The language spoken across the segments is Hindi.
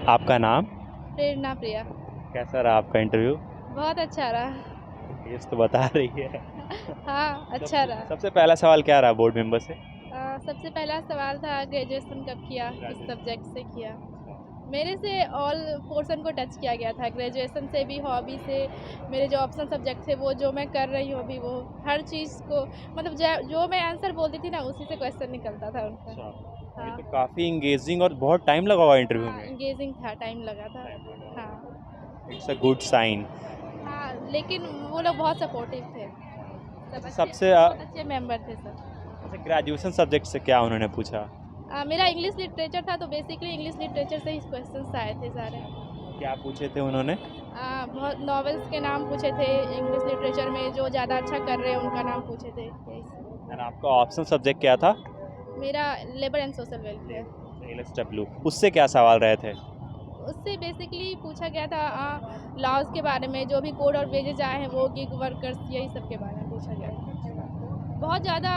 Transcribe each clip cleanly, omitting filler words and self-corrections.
आपका नाम? प्रेरणा प्रिया। कैसा रहा आपका इंटरव्यू? बहुत अच्छा रहा। फेस तो बता रही है। हाँ, अच्छा सबसे रहा। सबसे पहला सवाल क्या रहा बोर्ड मेंबर से? सबसे पहला सवाल था ग्रेजुएशन कब किया, किस ग्रेजुएशन। सब्जेक्ट से किया। अच्छा। मेरे से ऑल पोर्शन को टच किया गया था, ग्रेजुएशन से भी, हॉबी से, मेरे जो ऑप्शनल सब्जेक्ट थे वो जो मैं कर रही हूँ अभी, वो हर चीज़ को मतलब जो मैं आंसर बोलती थी ना उसी से क्वेश्चन निकलता था उनका। अच्छा, ये हाँ। तो काफ़ी इंगेजिंग और बहुत टाइम लगा होगा इंटरव्यू हाँ, में। एंगेजिंग था, टाइम लगा था। टाइम लगा हाँ। होगा। It's a good sign. हाँ, लेकिन वो लोग बहुत सपोर्टिव थे। सब अच्छा, अच्छे, सबसे बहुत अच्छे मेंबर थे सब। अच्छा, ग्रेजुएशन सब्जेक्ट से क्या उन्होंने पूछा? मेरा इंग्लिश लिटरेचर था तो बेसिकली इंग्लिश लिटरेचर से ही क्वेश्चंस आए थे सारे। क्या पूछे थे उन्होंने? बहुत नॉवेल्स के नाम पूछे थे, इंग्लिश लिटरेचर में जो ज़्यादा अच्छा कर रहे हैं उनका नाम पूछे थे, यही सब। एंड आपका ऑप्शनल सब्जेक्ट क्या था? मेरा लेबर एंड सोशल वेलफेयर। एलएसडब्ल्यू। उससे क्या सवाल रहे थे? उससे बेसिकली पूछा गया था लॉज के बारे में, जो भी कोड और वेजेज आए हैं वो, गिग वर्कर्स, यही सब के बारे में पूछा गया था। बहुत ज़्यादा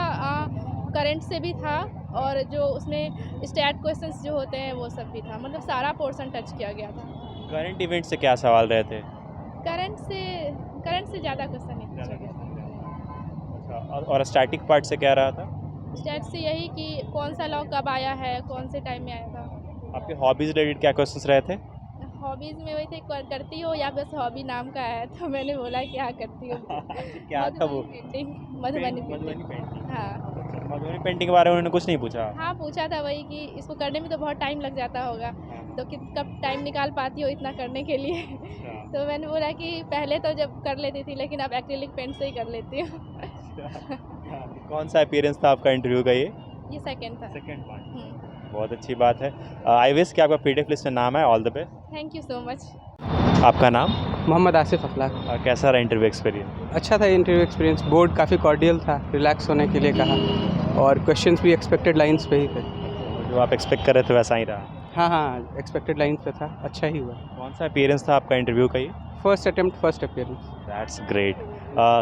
करंट से भी था, और जो उसमें स्टैट क्वेश्चंस जो होते हैं वो सब भी था, मतलब सारा पोर्शन टच किया गया था। करंट इवेंट से क्या सवाल रहे थे? करंट से करंट से ज़्यादा क्वेश्चन नहीं पूछा गया था। अच्छा, और स्टैटिक पार्ट से क्या रहा था? स्टैट से यही कि कौन सा लॉ कब आया है, कौन से टाइम में आया था। आपके हॉबीज रिलेटेड क्या क्वेश्चंस रहे थे? हॉबीज़ में वही थे, करती हो या बस हॉबी नाम का है, तो मैंने बोला क्या करती हूँ। अच्छा, क्या था वो? Madhubani painting. Madhubani Madhubani painting. Painting. हाँ। अच्छा, मधुबनी पेंटिंग के बारे में उन्होंने कुछ नहीं पूछा? हाँ, पूछा था वही कि इसको करने में तो बहुत टाइम लग जाता होगा, तो कब टाइम निकाल पाती हो इतना करने के लिए। अच्छा। तो मैंने बोला कि पहले तो जब कर लेती थी, लेकिन अब एक्रिलिक पेंट से ही कर लेती हूँ। अच्छा। कौन सा अपीयरेंस था आपका इंटरव्यू का ये? ये सेकंड था। Second part. हम्म। बहुत अच्छी बात है। आई विश कि आपका पीडीएफ लिस्ट में नाम है। All the best. Thank you so much. आपका नाम? मोहम्मद आसिफ अखलाक। कैसा रहा इंटरव्यू एक्सपीरियंस? अच्छा था इंटरव्यू एक्सपीरियंस, बोर्ड काफ़ी कॉर्डियल था, रिलैक्स होने के लिए कहा, और क्वेश्चंस भी एक्सपेक्टेड लाइंस पे ही थे। जो आप एक्सपेक्ट कर रहे थे वैसा ही रहा? हाँ हाँ, एक्सपेक्टेड लाइंस पे था, अच्छा ही हुआ। कौन सा अपीयरेंस था आपका इंटरव्यू का ये? First attempt, first appearance. That's great.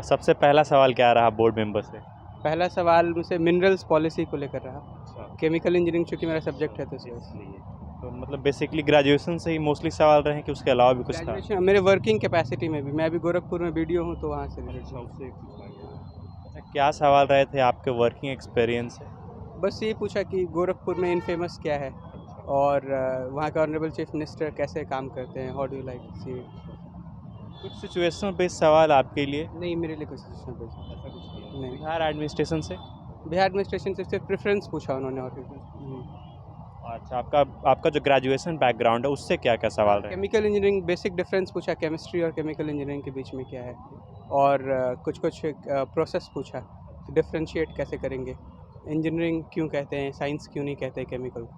सबसे पहला सवाल क्या रहा बोर्ड मेंबर से? पहला सवाल मुझसे मिनरल्स पॉलिसी को लेकर रहा। अच्छा, केमिकल इंजीनियरिंग चूँकि मेरा सब्जेक्ट है तो इसलिए। इसलिए तो मतलब बेसिकली ग्रेजुएशन से ही मोस्टली सवाल रहे हैं कि उसके अलावा भी कुछ था? ग्रेजुएशन मेरे वर्किंग कैपेसिटी में भी, मैं अभी गोरखपुर में बीडीओ हूँ तो वहाँ से अच्छा, रिलेटेड। उससे पूछा गया। अच्छा, क्या सवाल रहे थे आपके वर्किंग एक्सपीरियंस से? बस ये पूछा कि गोरखपुर में इनफेमस क्या है, और वहाँ का ऑनरेबल चीफ मिनिस्टर कैसे काम करते हैं, हाउ डू यू लाइक सी। कुछ सिचुएशनल बेस्ड सवाल आपके लिए? नहीं, मेरे लिए कुछ सिचुएशन बेस्ड ऐसा कुछ नहीं है। नहीं। बिहार एडमिनिस्ट्रेशन से? बिहार एडमिनिस्ट्रेशन से सिर्फ प्रेफरेंस पूछा उन्होंने, और अच्छा, आपका आपका जो ग्रेजुएशन बैकग्राउंड है उससे क्या क्या सवाल रहे? केमिकल इंजीनियरिंग बेसिक डिफरेंस पूछा, केमिस्ट्री और केमिकल इंजीनियरिंग के बीच में क्या है, और कुछ कुछ प्रोसेस पूछा, डिफ्रेंशिएट कैसे करेंगे, इंजीनियरिंग क्यों कहते हैं, साइंस क्यों नहीं कहते केमिकल।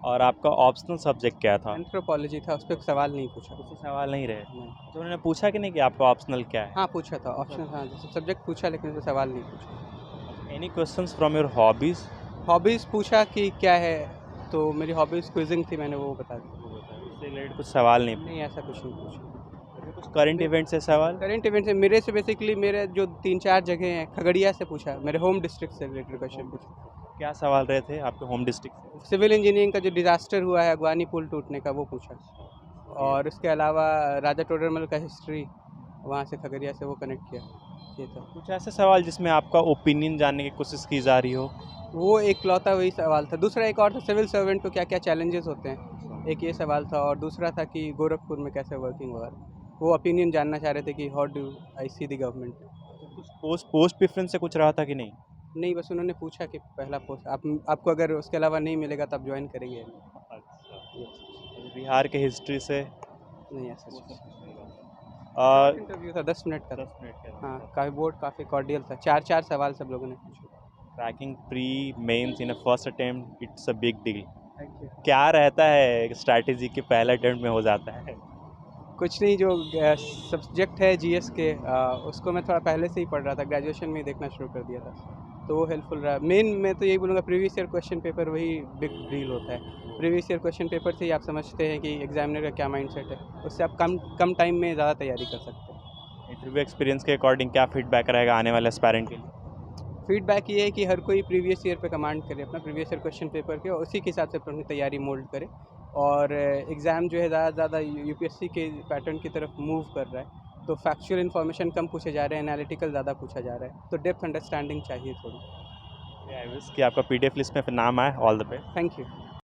और आपका ऑप्शनल सब्जेक्ट क्या था? एंथ्रोपोलॉजी था, उस पर सवाल नहीं पूछा। उससे सवाल नहीं रहे? नहीं। तो उन्होंने पूछा कि नहीं कि आपका ऑप्शनल क्या है? हाँ पूछा था, ऑप्शन, हाँ जैसे सब्जेक्ट पूछा लेकिन उस पर सवाल नहीं पूछा। Any questions from your hobbies? Hobbies पूछा कि क्या है, तो मेरी हॉबीज़ क्विजिंग थी, मैंने वो बता दी। उससे रिलेटेड कुछ सवाल नहीं? नहीं, ऐसा कुछ नहीं पूछा। कुछ करंट इवेंट से सवाल? करंट इवेंट से मेरे से बेसिकली मेरे जो 3-4 जगह हैं, खगड़िया से पूछा, मेरे होम डिस्ट्रिक्ट से रिलेटेड क्वेश्चन पूछा। क्या सवाल रहे थे आपके होम डिस्ट्रिक्ट से? सिविल इंजीनियरिंग का जो डिज़ास्टर हुआ है अगवानी पुल टूटने का, वो पूछा, और उसके अलावा राजा टोडरमल का हिस्ट्री, वहाँ से खगड़िया से वो कनेक्ट किया, ये था। कुछ ऐसे सवाल जिसमें आपका ओपिनियन जानने की कोशिश की जा रही हो? वो एक लौता वही सवाल था। दूसरा एक और था, सिविल सर्वेंट को क्या क्या चैलेंजेस होते हैं, एक ये सवाल था, और दूसरा था कि गोरखपुर में कैसे वर्किंग हुआ। वो ओपिनियन जानना चाह रहे थे कि how do I see the government. कुछ पोस्ट पोस्ट प्रेफरेंस से कुछ रहा था कि नहीं? नहीं, बस उन्होंने पूछा कि पहला पोस्ट आपको अगर उसके अलावा नहीं मिलेगा तो आप ज्वाइन करेंगे। अच्छा, बिहार के हिस्ट्री से? नहीं, ऐसा कुछ। आ, इंटरव्यू था 10 मिनट का। 10 मिनट का। हाँ, काफ़ी बोर्ड काफ़ी कॉर्डियल था, 4-4 सवाल सब लोगों ने पूछे। Cracking pre mains in a first attempt, it's a big deal. Thank you. क्या रहता है स्ट्रैटेजी के पहले अटेम्प्ट में हो जाता है? कुछ नहीं, जो सब्जेक्ट है जीएस के, उसको मैं थोड़ा पहले से ही पढ़ रहा था, ग्रेजुएशन में ही देखना शुरू कर दिया था, तो वो हेल्पफुल रहा। मेन मैं तो यही बोलूँगा, प्रीवियस ईयर क्वेश्चन पेपर वही बिग डील होता है। प्रीवियस ईयर क्वेश्चन पेपर से ही आप समझते हैं कि एग्जामिनर का क्या माइंडसेट है, उससे आप कम टाइम में ज़्यादा तैयारी कर सकते हैं। इंटरव्यू एक्सपीरियंस के अकॉर्डिंग क्या फीडबैक रहेगा आने वाले एस्पायरेंट के लिए? फीडबैक ये है कि हर कोई प्रीवियस ईयर पे कमांड करे अपना प्रीवियस ईयर क्वेश्चन पेपर के, और उसी के हिसाब से अपनी तैयारी मोल्ड करे, और एग्ज़ाम जो है ज़्यादा से ज़्यादा यूपीएससी के पैटर्न की तरफ मूव कर रहा है, तो फैक्चुअल इन्फॉर्मेशन कम पूछे जा रहे हैं, एनालिटिकल ज़्यादा पूछा जा रहा है, तो डेप्थ अंडरस्टैंडिंग चाहिए थोड़ी। आई विश कि आपका पीडीएफ लिस्ट में फिर नाम आए। All the best. Thank you.